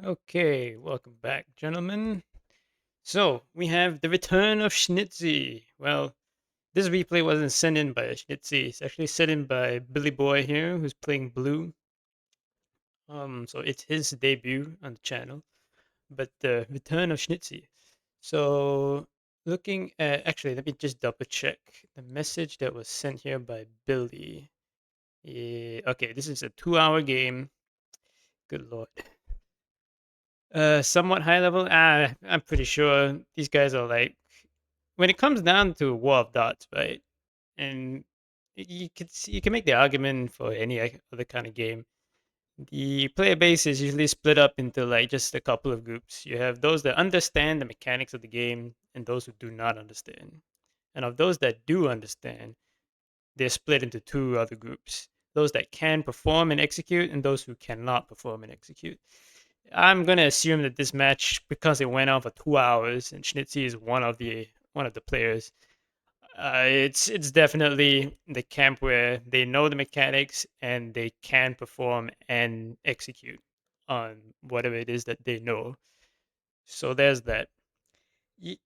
Okay, welcome back, gentlemen. So, we have the return of Schnitzi. Well, this replay wasn't sent in by Schnitzi. It's actually sent in by BillyBoy here, who's playing Blue. So it's his debut on the channel. But the return of Schnitzi. So, looking at actually, let me just double check the message that was sent here by Billy. Okay, this is a 2-hour game. Good lord. Somewhat high level. I'm pretty sure these guys are like, when it comes down to War of Dots, right? And you can make the argument for any other kind of game. The player base is usually split up into like just a couple of groups. You have those that understand the mechanics of the game and those who do not understand. And of those that do understand, they're split into two other groups: those that can perform and execute, and those who cannot perform and execute. I'm gonna assume that this match, because it went on for 2 hours, and Schnitzi is one of the players. It's definitely the camp where they know the mechanics and they can perform and execute on whatever it is that they know. So there's that. You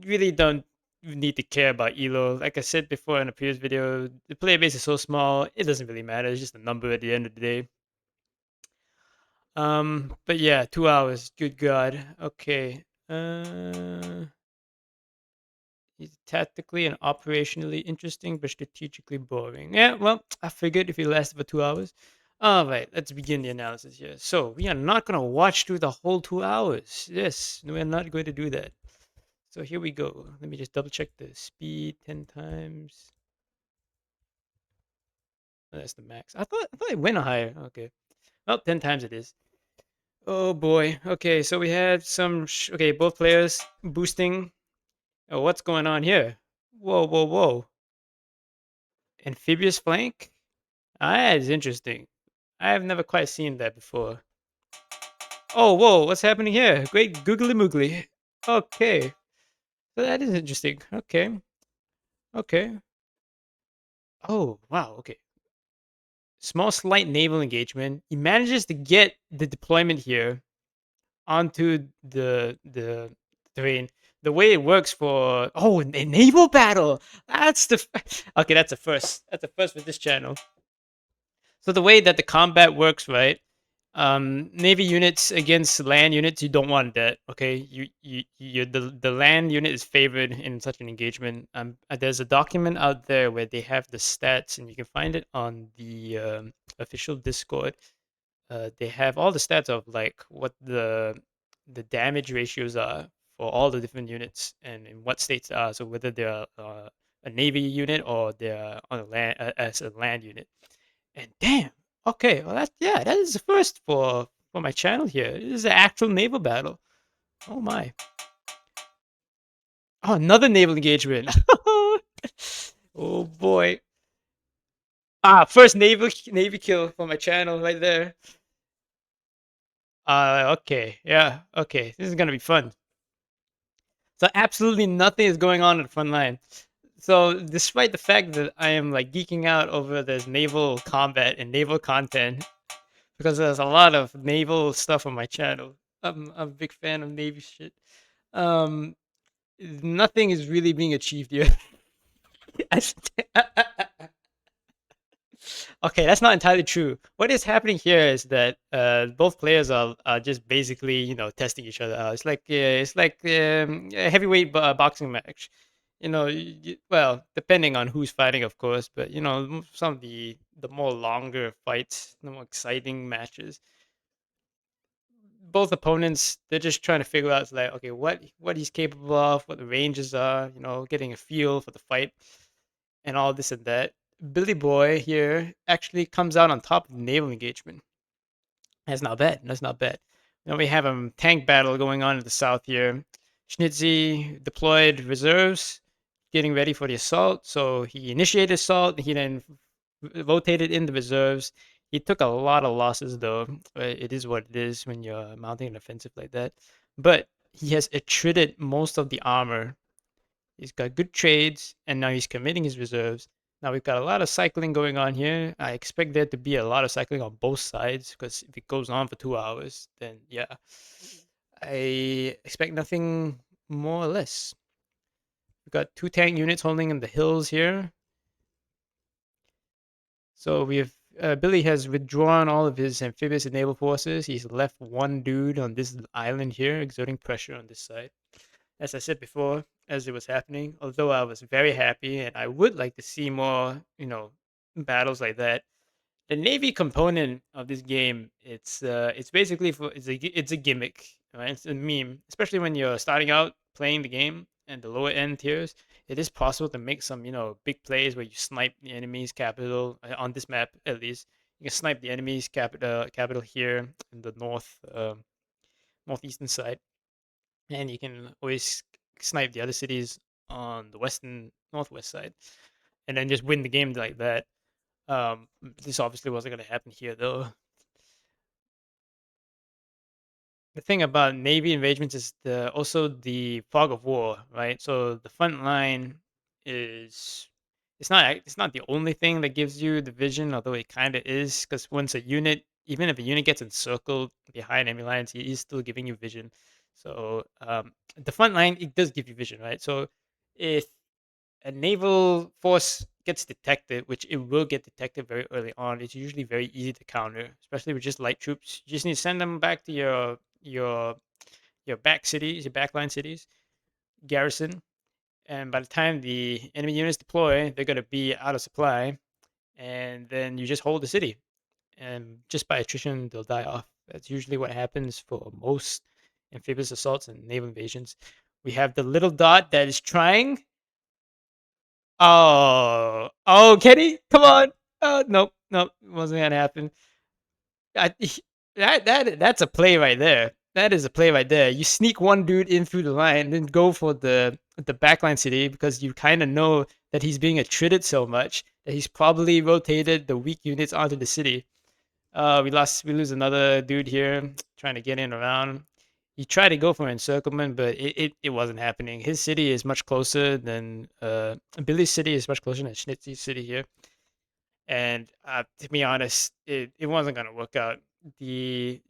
really don't need to care about elo. Like I said before in a previous video, the player base is so small, it doesn't really matter. It's just a number at the end of the day. But yeah, 2 hours. Good God. Okay. He's tactically and operationally interesting, but strategically boring. Yeah, well, I figured if he lasted for 2 hours. All right, let's begin the analysis here. So we are not going to watch through the whole 2 hours. Yes, we're not going to do that. So here we go. Let me just double check the speed 10 times. Oh, that's the max. I thought it went higher. Okay. Well, 10 times it is. Oh boy. Okay, so we had some. Okay, both players boosting. Oh, what's going on here? Whoa, whoa, whoa. Amphibious flank? Ah, that is interesting. I have never quite seen that before. Oh, whoa, what's happening here? Great googly moogly. Okay. So that is interesting. Okay. Okay. Oh, wow. Okay. Small slight naval engagement. He manages to get the deployment here onto the terrain. The way it works for a naval battle. That's the okay. That's a first. That's a first for this channel. So the way that the combat works, right? Navy units against land units, you don't want that. Okay, the land unit is favored in such an engagement. There's a document out there where they have the stats, and you can find it on the official Discord. They have all the stats of like what the damage ratios are for all the different units and in what states they are. So whether they're a navy unit or they're on a land as a land unit. And damn, okay, well that is the first for my channel here. This is an actual naval battle. Oh my! Oh, another naval engagement. Oh boy! First navy kill for my channel right there. Okay, yeah, okay. This is gonna be fun. So absolutely nothing is going on at the front line. So despite the fact that I am like geeking out over this naval combat and naval content, because there's a lot of naval stuff on my channel. I'm a big fan of Navy shit. Um, Nothing is really being achieved here. Okay, that's not entirely true. What is happening here is that both players are just basically testing each other out. It's like a heavyweight boxing match. Well, depending on who's fighting, of course, but some of the more longer fights, the more exciting matches, both opponents, they're just trying to figure out like, okay, what he's capable of, what the ranges are, getting a feel for the fight and all this and that. Billy Boy here actually comes out on top of the naval engagement. That's not bad. That's not bad. We have a tank battle going on in the south here. Schnitzi deployed reserves, getting ready for the assault. So he initiated assault. He then rotated in the reserves. He took a lot of losses, though. It is what it is when you're mounting an offensive like that. But he has attrited most of the armor. He's got good trades, and now he's committing his reserves. Now we've got a lot of cycling going on here. I expect there to be a lot of cycling on both sides because if it goes on for 2 hours, then yeah, I expect nothing more or less. We've got 2 tank units holding in the hills here. So we've Billy has withdrawn all of his amphibious and naval forces. He's left one dude on this island here, exerting pressure on this side. As I said before, as it was happening, although I was very happy and I would like to see more, battles like that. The navy component of this game, it's basically it's a gimmick, right? It's a meme, especially when you're starting out playing the game and the lower end tiers. It is possible to make some big plays where you snipe the enemy's capital on this map at least. You can snipe the enemy's capital here in the northeastern side, and you can always snipe the other cities on the western northwest side, and then just win the game like that. This obviously wasn't going to happen here, though. The thing about Navy engagements is also the fog of war, right? So the front line is it's not the only thing that gives you the vision, although it kind of is, because once a unit, even if a unit gets encircled behind enemy lines, he is still giving you vision. So the front line, it does give you vision, right? So if a naval force gets detected, which it will get detected very early on, it's usually very easy to counter, especially with just light troops. You just need to send them back to your back cities, your backline cities, garrison, and by the time the enemy units deploy, they're gonna be out of supply, and then you just hold the city, and just by attrition, they'll die off. That's usually what happens for most amphibious assaults and naval invasions. We have the little dot that is trying. Oh, Kenny, come on. Nope, nope, wasn't gonna happen. I, that's a play right there. That is a play right there. You sneak one dude in through the line, then go for the backline city because you kind of know that he's being attrited so much that he's probably rotated the weak units onto the city. We lose another dude here trying to get in around. He tried to go for encirclement, but it wasn't happening. His city is much closer than Billy's city is much closer than Schnitzi's city here. And to be honest, it wasn't gonna work out. The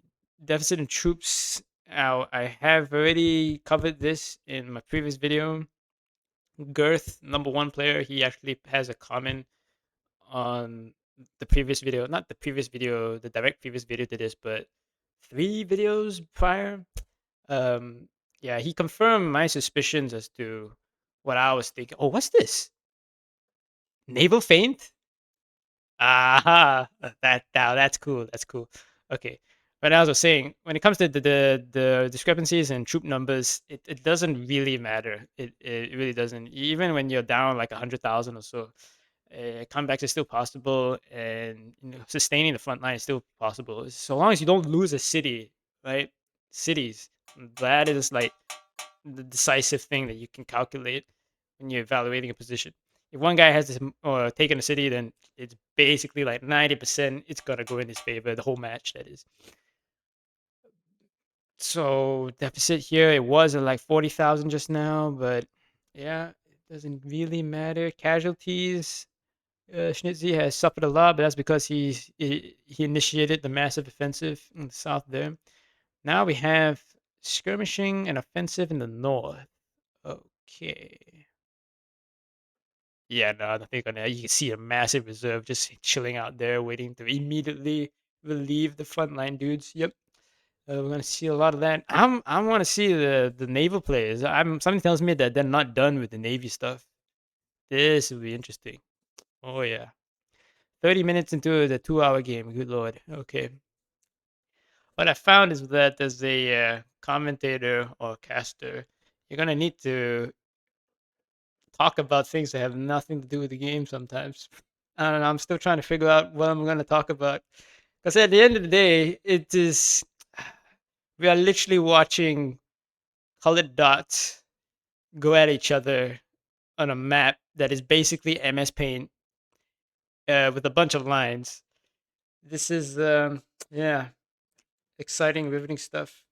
deficit in troops. Now I have already covered this in my previous video. Girth, number one player, he actually has a comment on the previous video, not the previous video, the direct previous video to this, but 3 videos prior. Um, yeah, he confirmed my suspicions as to what I was thinking. Oh, what's this? Naval feint? Aha! That's cool. That's cool. Okay. But as I was saying, when it comes to the discrepancies in troop numbers, it doesn't really matter. It really doesn't. Even when you're down like 100,000 or so, comebacks are still possible, and sustaining the front line is still possible. So long as you don't lose a city, right? Cities, that is like the decisive thing that you can calculate when you're evaluating a position. If one guy has this, or taken a city, then it's basically like 90% it's gonna go in his favor the whole match. That is. So deficit here, it was at like 40,000 just now, but yeah, it doesn't really matter. Casualties. Schnitzi has suffered a lot, but that's because he initiated the massive offensive in the south there. Now we have skirmishing and offensive in the north. Okay. Yeah, no, nothing gonna. You can see a massive reserve just chilling out there, waiting to immediately relieve the frontline dudes. Yep, we're gonna see a lot of that. I want to see the naval players. Something tells me that they're not done with the navy stuff. This will be interesting. Oh yeah, 30 minutes into the 2 hour game. Good lord. Okay. What I found is that as a commentator or caster, you're gonna need to talk about things that have nothing to do with the game sometimes. I don't know. I'm still trying to figure out what I'm going to talk about. Because at the end of the day, it is. We are literally watching colored dots go at each other on a map that is basically MS Paint with a bunch of lines. This is, yeah, exciting, riveting stuff.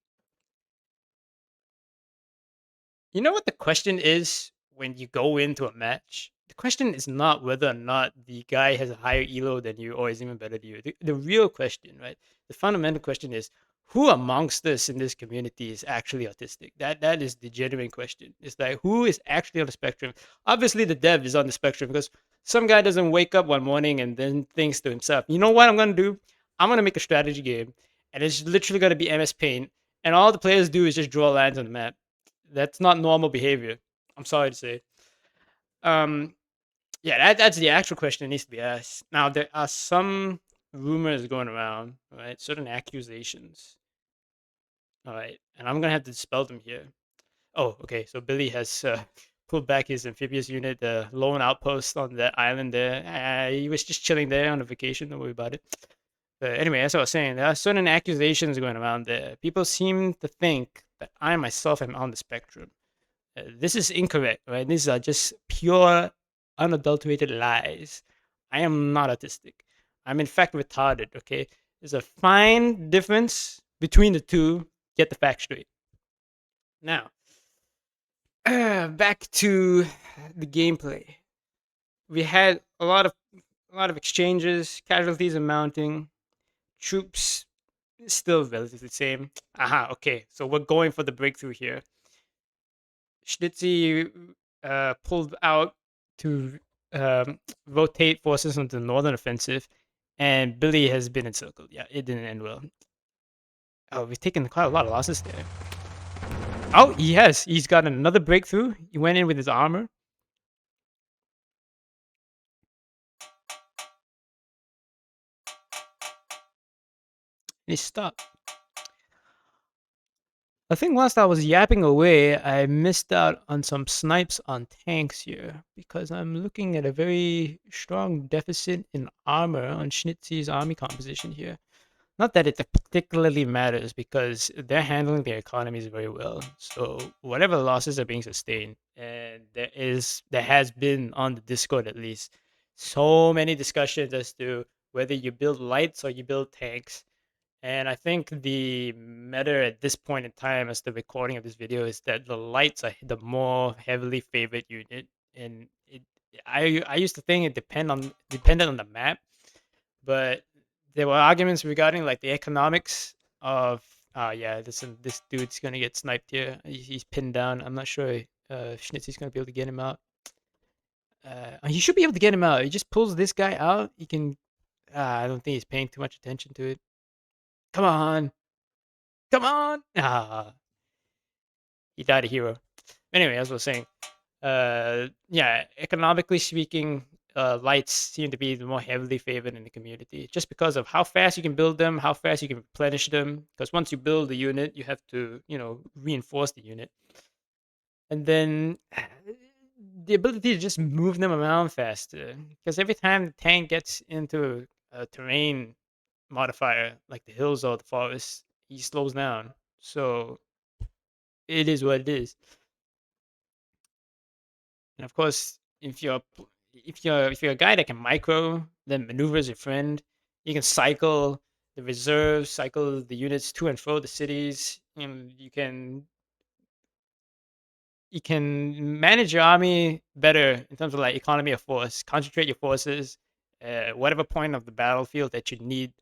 You know what the question is when you go into a match? The the question is not whether or not the guy has a higher elo than you or is even better than you. The real question, right? The fundamental question is who amongst us in this community is actually autistic? That is the genuine question. It's like who is actually on the spectrum? Obviously, the dev is on the spectrum because some guy doesn't wake up one morning and then thinks to himself, you know what I'm gonna do? I'm gonna make a strategy game, and it's literally gonna be MS Paint, and all the players do is just draw lines on the map. That's not normal behavior. I'm sorry to say. Um, yeah, that's the actual question that needs to be asked. Now, there are some rumors going around, right? Certain accusations. All right, and I'm gonna have to dispel them here. Oh, okay. So Billy has pulled back his amphibious unit, the lone outpost on that island there. He was just chilling there on a vacation. Don't worry about it. But anyway, as I was saying, there are certain accusations going around there. People seem to think that I myself am on the spectrum. This is incorrect, right? These are just pure, unadulterated lies. I am not autistic. I'm in fact retarded, okay? There's a fine difference between the two. Get the facts straight. Now, back to the gameplay. We had a lot of exchanges, casualties are mounting, troops still relatively the same. Aha, okay. So we're going for the breakthrough here. Schnitzi pulled out to rotate forces onto the northern offensive, and Billy has been encircled. Yeah, it didn't end well. Oh, we've taken quite a lot of losses there. Oh, he has. He's got another breakthrough. He went in with his armor. And he stopped. I think whilst I was yapping away, I missed out on some snipes on tanks here because I'm looking at a very strong deficit in armor on Schnitzi's army composition here. Not that it particularly matters because they're handling their economies very well. So whatever losses are being sustained, and there has been on the Discord at least so many discussions as to whether you build lights or you build tanks. And I think the meta at this point in time, as the recording of this video, is that the lights are the more heavily favored unit. And I used to think it depended on the map, but there were arguments regarding like the economics of yeah, this dude's gonna get sniped here. He's pinned down. I'm not sure Schnitzy's gonna be able to get him out. He should be able to get him out. He just pulls this guy out. He can. I don't think he's paying too much attention to it. Come on, come on! He died a hero. Anyway, as I was saying, yeah, economically speaking, lights seem to be the more heavily favored in the community, just because of how fast you can build them, how fast you can replenish them. Because once you build the unit, you have to, reinforce the unit, and then the ability to just move them around faster. Because every time the tank gets into a terrain modifier, like the hills or the forest, he slows down. So it is what it is. And of course, if you're a guy that can micro, then maneuver as your friend, you can cycle the reserves, cycle the units to and fro the cities. You can manage your army better in terms of like economy of force. Concentrate your forces, whatever point of the battlefield that you need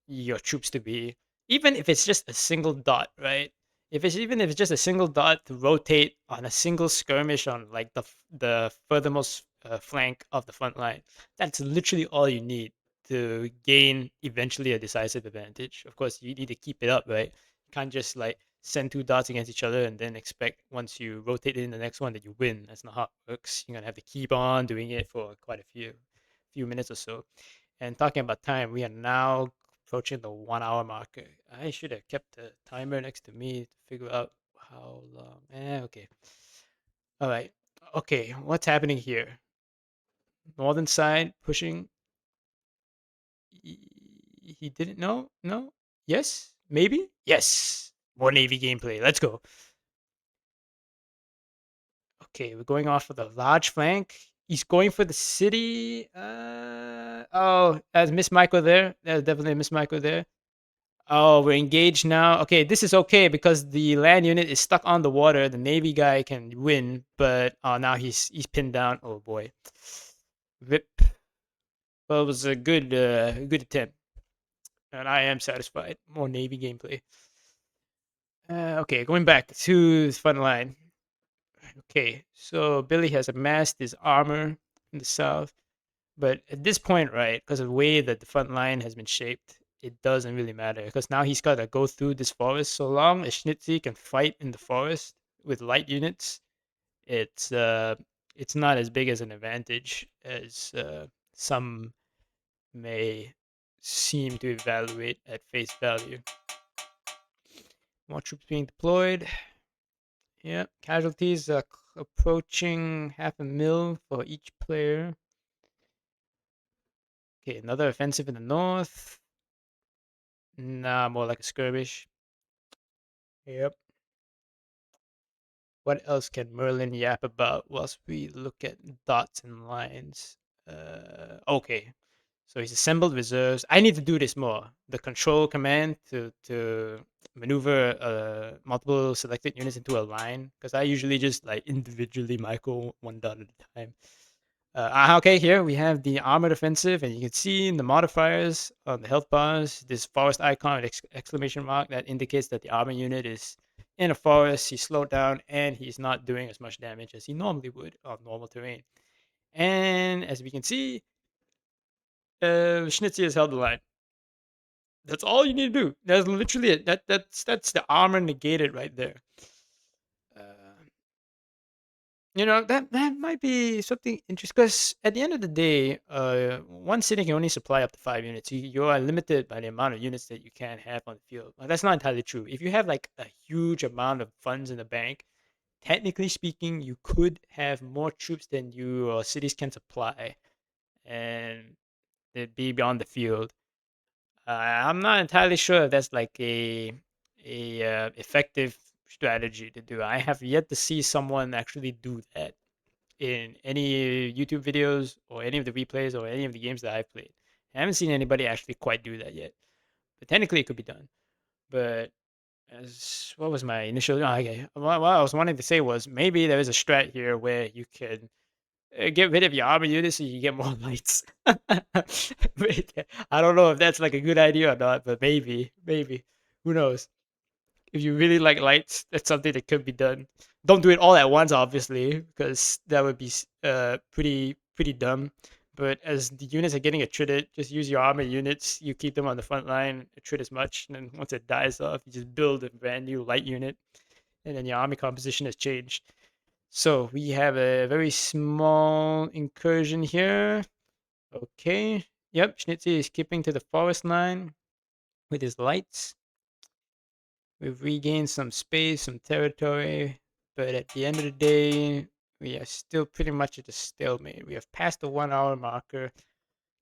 your troops to be, even if it's just a single dot, right? If it's just a single dot to rotate on a single skirmish on like the furthermost flank of the front line, that's literally all you need to gain eventually a decisive advantage. Of course, you need to keep it up, right? You can't just like send two dots against each other and then expect once you rotate in the next one that you win. That's not how it works. You're gonna have to keep on doing it for quite a few minutes or so. And talking about time, we are now approaching the 1 hour marker. I should have kept the timer next to me to figure out how long. Okay. All right. Okay, what's happening here? Northern side pushing. He didn't know? No? Yes? Maybe? Yes. More Navy gameplay. Let's go. Okay, we're going off of the large flank. He's going for the city. Oh, there's Miss Michael there. There's definitely a Miss Michael there. Oh, we're engaged now. Okay, this is okay because the land unit is stuck on the water. The navy guy can win, but now he's pinned down. Oh boy, rip. Well, it was a good attempt, and I am satisfied. More navy gameplay. Okay, going back to the front line. Okay, so Billy has amassed his armor in the south, but at this point, right, because of the way that the front line has been shaped, it doesn't really matter because now he's got to go through this forest. So long as Schnitzi can fight in the forest with light units, it's uh, it's not as big as an advantage as some may seem to evaluate at face value. More troops being deployed. Yeah, casualties approaching half a mil for each player. Okay, another offensive in the north. Nah, more like a skirmish. Yep. What else can Merlin yap about whilst we look at dots and lines? Okay. So he's assembled reserves. I need to do this more. The control command to maneuver multiple selected units into a line because I usually just like individually micro one dot at a time. Okay, here we have the armored offensive, and you can see in the modifiers on the health bars this forest icon with exclamation mark that indicates that the armor unit is in a forest. He's slowed down, and he's not doing as much damage as he normally would on normal terrain. And as we can see, Schnitzi has held the line. That's all you need to do. That's literally it. That's the armor negated right there. Uh, that might be something interesting because at the end of the day, one city can only supply up to 5 units. You are limited by the amount of units that you can have on the field. Well, that's not entirely true. If you have like a huge amount of funds in the bank, technically speaking, you could have more troops than your cities can supply, and they'd be beyond the field. I'm not entirely sure if that's like a effective strategy to do. I have yet to see someone actually do that in any YouTube videos or any of the replays or any of the games that I've played. I haven't seen anybody actually quite do that yet. But technically, it could be done. But as what was my initial? Oh, okay, what I was wanting to say was maybe there is a strat here where you can get rid of your armor units so you get more lights. Wait, I don't know if that's like a good idea or not, but maybe. Who knows? If you really like lights, that's something that could be done. Don't do it all at once, obviously, because that would be pretty dumb. But as the units are getting attrited, just use your armor units. You keep them on the front line, attrit as much, and then once it dies off, you just build a brand new light unit, and then your army composition has changed. So we have a very small incursion here. Okay. Yep, Schnitzi is keeping to the forest line with his lights. We've regained some space, some territory, but at the end of the day, we are still pretty much at a stalemate. We have passed the 1 hour marker.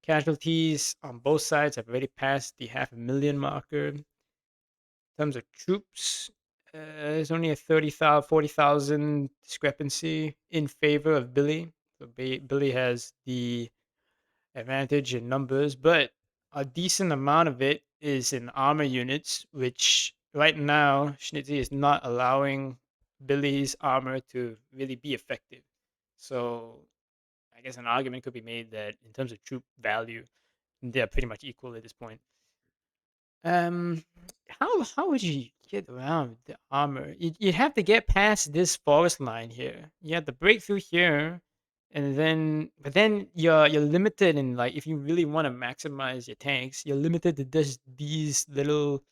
Casualties on both sides have already passed the half a million marker. In terms of troops, there's only a 30,000, 40,000 discrepancy in favor of Billy. So Billy has the advantage in numbers, but a decent amount of it is in armor units, which right now Schnitzy is not allowing Billy's armor to really be effective. So I guess an argument could be made that in terms of troop value, they're pretty much equal at this point. Um, how would you get around the armor? You'd have to get past this forest line here. You have to break through here, and then but then you're limited in like if you really want to maximize your tanks, you're limited to just these little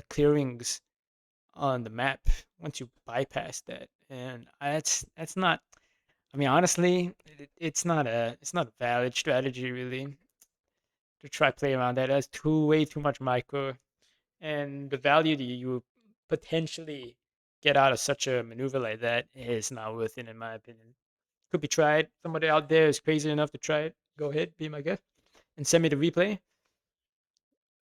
clearings on the map once you bypass that. And that's not. I mean, honestly, it's not a valid strategy really to try play around that. That's way too much micro and the value that you potentially get out of such a maneuver like that is not worth it, in my opinion. Could be tried. Somebody out there is crazy enough to try it. Go ahead, be my guest, and send me the replay.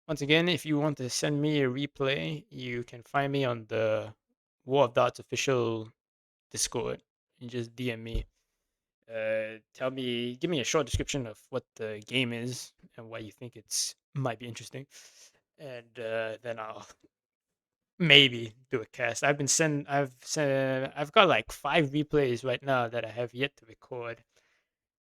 Once again, if you want to send me a replay, you can find me on the War of Dots official Discord. You just DM me. Give me a short description of what the game is and why you think it's might be interesting. and then I'll maybe do a cast. I've got like 5 replays right now that I have yet to record,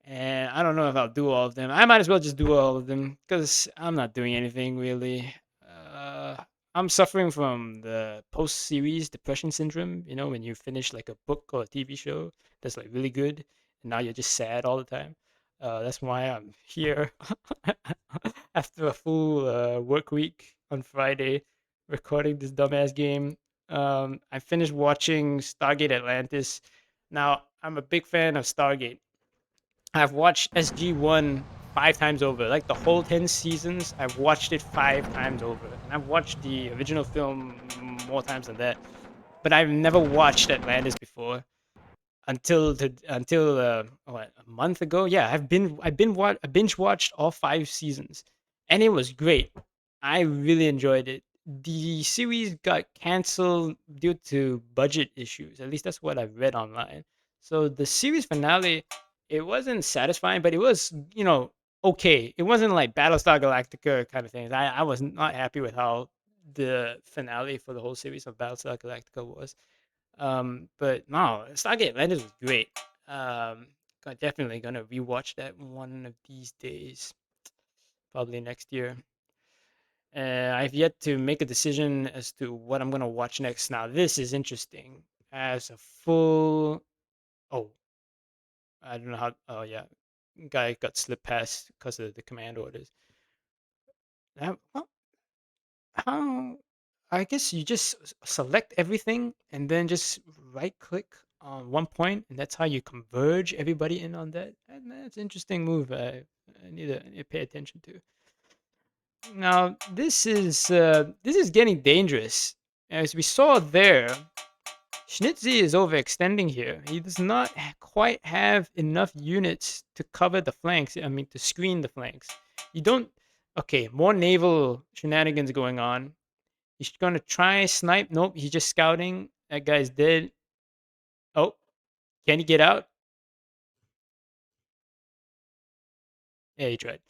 and I don't know if I'll do all of them. I might as well just do all of them because I'm not doing anything really. Uh, I'm suffering from the post-series depression syndrome. You know, when you finish like a book or a TV show that's like really good, and now you're just sad all the time. That's why I'm here after a full work week on Friday, recording this dumbass game. I finished watching Stargate Atlantis. Now, I'm a big fan of Stargate. I've watched SG1 5 times over. Like the whole 10 seasons, I've watched it 5 times over. And I've watched the original film more times than that. But I've never watched Atlantis before until what, a month ago. Yeah, I binge watched all 5 seasons, and it was great. I really enjoyed it. The series got canceled due to budget issues. At least that's what I've read online. So the series finale, it wasn't satisfying, but it was, okay. It wasn't like Battlestar Galactica kind of things. I was not happy with how the finale for the whole series of Battlestar Galactica was. But no, Stargate Atlantis was great. Definitely gonna rewatch that one of these days, probably next year. I've yet to make a decision as to what I'm gonna watch next. Now, this is interesting. As a full, oh, I don't know how. Oh yeah, guy got slipped past because of the command orders. Well, how? I guess you just select everything and then just right click on one point, and that's how you converge everybody in on that. And that's an interesting move. I need to pay attention to. Now this is getting dangerous, as we saw there. Schnitzi is overextending here. He does not quite have enough units to cover the flanks. I mean, to screen the flanks. You don't. Okay, more naval shenanigans going on. He's gonna try snipe. Nope, he's just scouting. That guy's dead. Oh, can he get out? Yeah, he tried.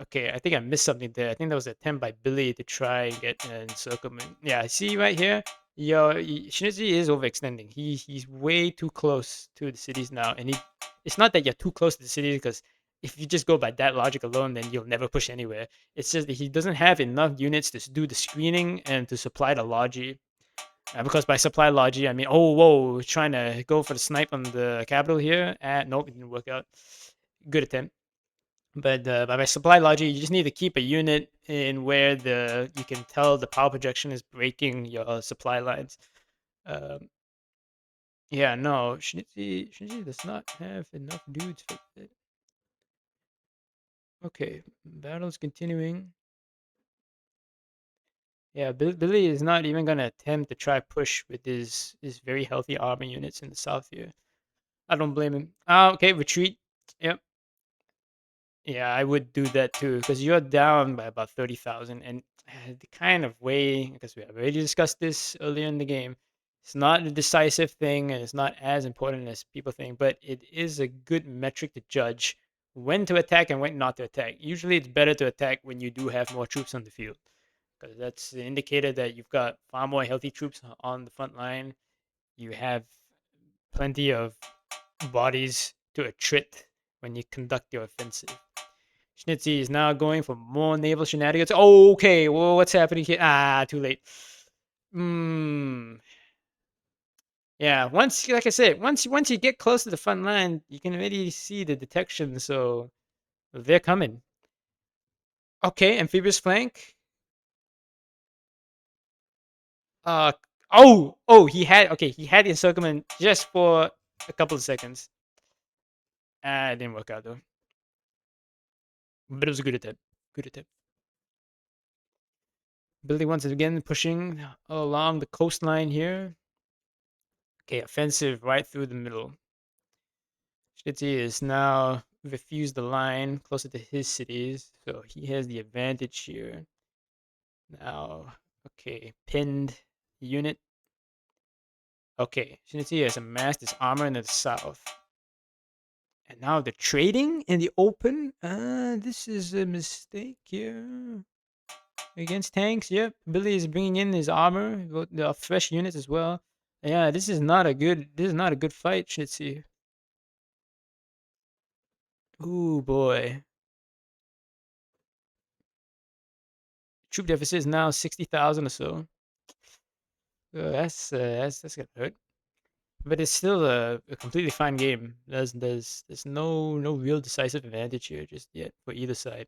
Okay, I think I missed something there. I think that was an attempt by Billy to try and get an encirclement. Yeah, see right here. Shinichi is overextending. He's way too close to the cities now, and it's not that you're too close to the cities, because if you just go by that logic alone, then you'll never push anywhere. It's just that he doesn't have enough units to do the screening and to supply the logi. Because by supply logi, I mean, oh, whoa, trying to go for the snipe on the capital here. Nope, it didn't work out. Good attempt. But by supply logi, you just need to keep a unit in where you can tell the power projection is breaking your supply lines. Um, yeah, no, Schnitzi does not have enough dudes for it. Okay, battle's continuing. Yeah, Billy is not even gonna attempt to try push with his very healthy army units in the south here. I don't blame him. Okay, retreat. Yep. Yeah, I would do that too, because you're down by about 30,000, and the kind of way, because we have already discussed this earlier in the game, it's not a decisive thing, and it's not as important as people think, but it is a good metric to judge when to attack and when not to attack. Usually, it's better to attack when you do have more troops on the field, because that's the indicator that you've got far more healthy troops on the front line. You have plenty of bodies to attrit when you conduct your offensive. Schnitzi is now going for more naval shenanigans. Oh, okay, well, what's happening here? Too late. Hmm. Yeah, like I said, once you get close to the front line, you can already see the detection. So they're coming. Okay, amphibious flank. Uh oh, he had encirclement just for a couple of seconds. It didn't work out though. But it was a good attempt. Good attempt. Billy once again pushing along the coastline here. Okay, offensive right through the middle. Schnitzi is now refused the line closer to his cities, so he has the advantage here. Now, okay, pinned unit. Okay, Schnitzi has amassed his armor in the south. And now the trading in the open? This is a mistake here. Against tanks, yep. Billy is bringing in his armor, the fresh units as well. Yeah, this is not a good. This is not a good fight, Schnitzi. Ooh boy, troop deficit is now 60,000 or so. That's gonna hurt. But it's still a completely fine game. There's no real decisive advantage here just yet for either side.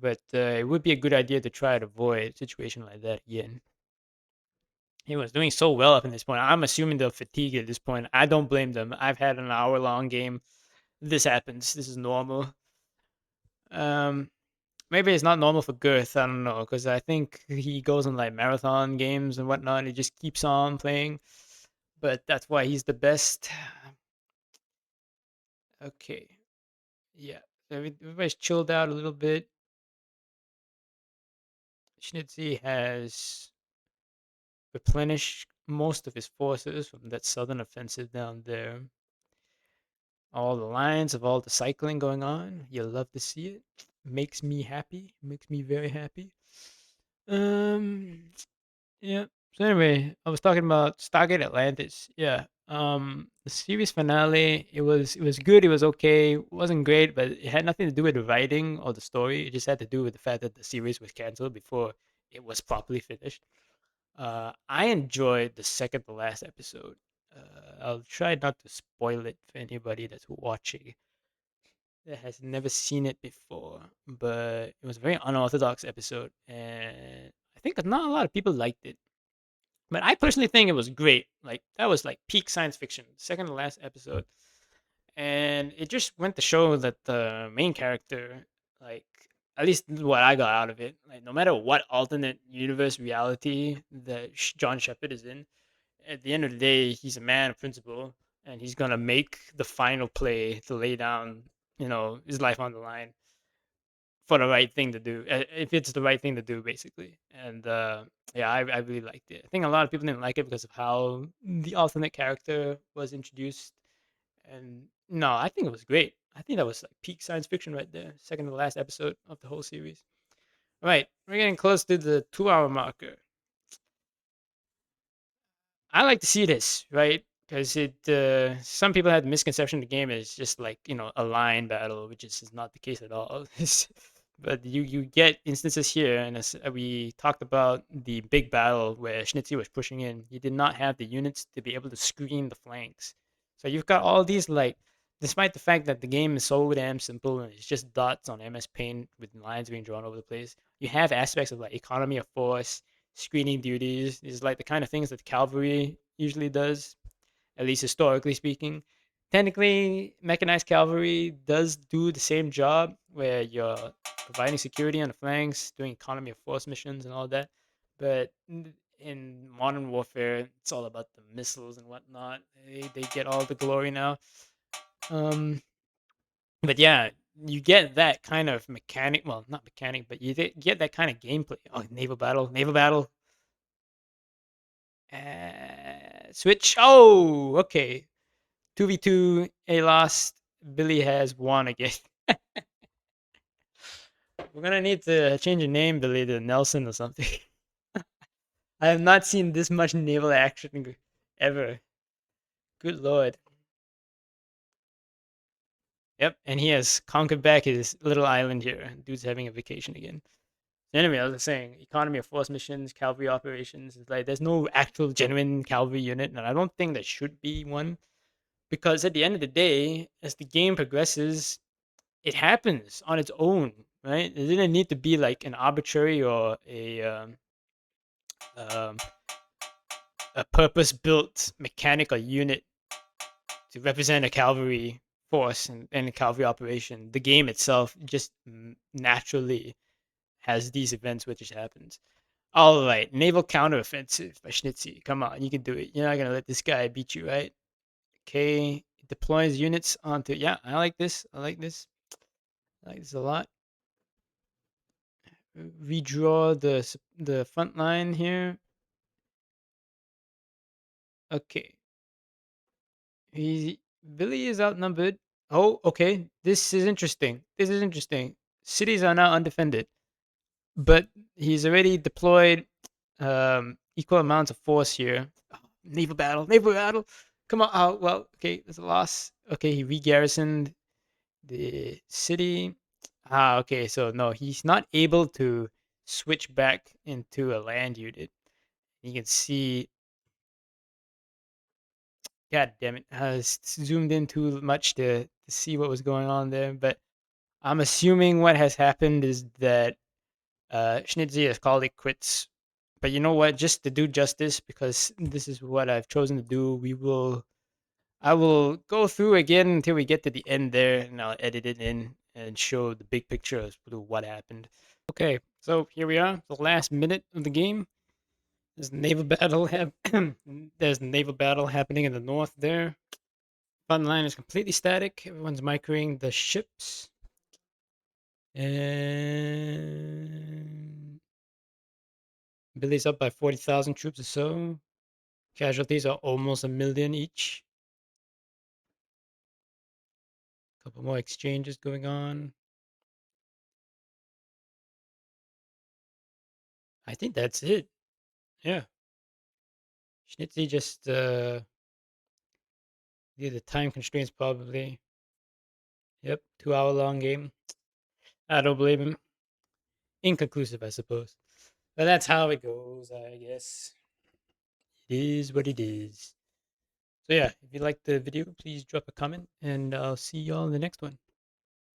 But it would be a good idea to try to avoid a situation like that again. He was doing so well up in this point. I'm assuming they'll fatigue at this point. I don't blame them. I've had an hour-long game. This happens. This is normal. Um, maybe it's not normal for Girth. I don't know, because I think he goes on like marathon games and whatnot. And he just keeps on playing, but that's why he's the best. Okay, yeah. Everybody's chilled out a little bit. Schnitzi has replenished most of his forces from that southern offensive down there. All the lines of all the cycling going on. You love to see it. Makes me happy. Makes me very happy. Um, yeah. So anyway, I was talking about Stargate Atlantis. Yeah. The series finale. It was good. It was okay. It wasn't great, but it had nothing to do with the writing or the story. It just had to do with the fact that the series was canceled before it was properly finished. I enjoyed the second to last episode. I'll try not to spoil it for anybody that's watching that has never seen it before, but it was a very unorthodox episode, and I think not a lot of people liked it. But I personally think it was great. Like that was like peak science fiction, second to last episode, and it just went to show that the main character, like at least what I got out of it, like no matter what alternate universe reality that John Shepard is in, at the end of the day, he's a man of principle, and he's gonna make the final play to lay down, his life on the line for the right thing to do. If it's the right thing to do, basically. And yeah, I really liked it. I think a lot of people didn't like it because of how the alternate character was introduced. And no, I think it was great. I think that was like peak science fiction right there. Second to last episode of the whole series. All right, we're getting close to the 2 hour marker. I like to see this, right? Because some people had the misconception the game is just like a line battle, which is not the case at all. But you get instances here, and as we talked about the big battle where Schnitzi was pushing in, you did not have the units to be able to screen the flanks. So you've got all these like, despite the fact that the game is so damn simple and it's just dots on MS Paint with lines being drawn over the place, you have aspects of like economy of force, screening duties. Is like the kind of things that the cavalry usually does, at least historically speaking. Technically, mechanized cavalry does do the same job where you're providing security on the flanks, doing economy of force missions and all that. But in modern warfare, it's all about the missiles and whatnot. They get all the glory now. Um, but yeah, you get that kind of mechanic. Well, not mechanic, but you get that kind of gameplay. Oh, naval battle, naval battle. Switch. Oh, okay. 2v2, a lost. Billy has won again. We're gonna need to change your name, Billy, to Nelson or something. I have not seen this much naval action ever. Good lord. Yep, and he has conquered back his little island here. Dude's having a vacation again. So anyway, I was saying, economy of force missions, cavalry operations. It's like there's no actual genuine cavalry unit, and I don't think there should be one because at the end of the day, as the game progresses, it happens on its own, right? It didn't need to be like an arbitrary or um, a purpose-built mechanical unit to represent a cavalry force and a cavalry operation. The game itself just naturally has these events which just happens. All right, naval counteroffensive by Schnitzi. Come on, you can do it. You're not gonna let this guy beat you, right? Okay, deploys units onto. Yeah, I like this. I like this. I like this a lot. Redraw the front line here. Okay, Billy is outnumbered. Oh, okay. This is interesting. This is interesting. Cities are now undefended. but he's already deployed equal amounts of force here. Oh, naval battle, naval battle. Come on. Oh, well, okay, there's a loss. Okay, he re-garrisoned the city. Ah, okay, so no, he's not able to switch back into a land unit. You can see, god damn it, I was zoomed in too much to see what was going on there. But I'm assuming what has happened is that Schnitzi has called it quits. But you know what? Just to do justice, because this is what I've chosen to do, I will go through again until we get to the end there, and I'll edit it in and show the big picture as to what happened. Okay, so here we are, the last minute of the game. There's naval battle. There's naval battle happening in the north there. Front line is completely static. Everyone's microing the ships, and Billy's up by 40,000 troops or so. Casualties are almost 1,000,000 each. Couple more exchanges going on. I think that's it. Yeah. Schnitzy just due to time constraints probably. Yep, 2 hour long game. I don't blame him. Inconclusive, I suppose. But that's how it goes, I guess. It is what it is. So yeah, if you liked the video, please drop a comment and I'll see y'all in the next one.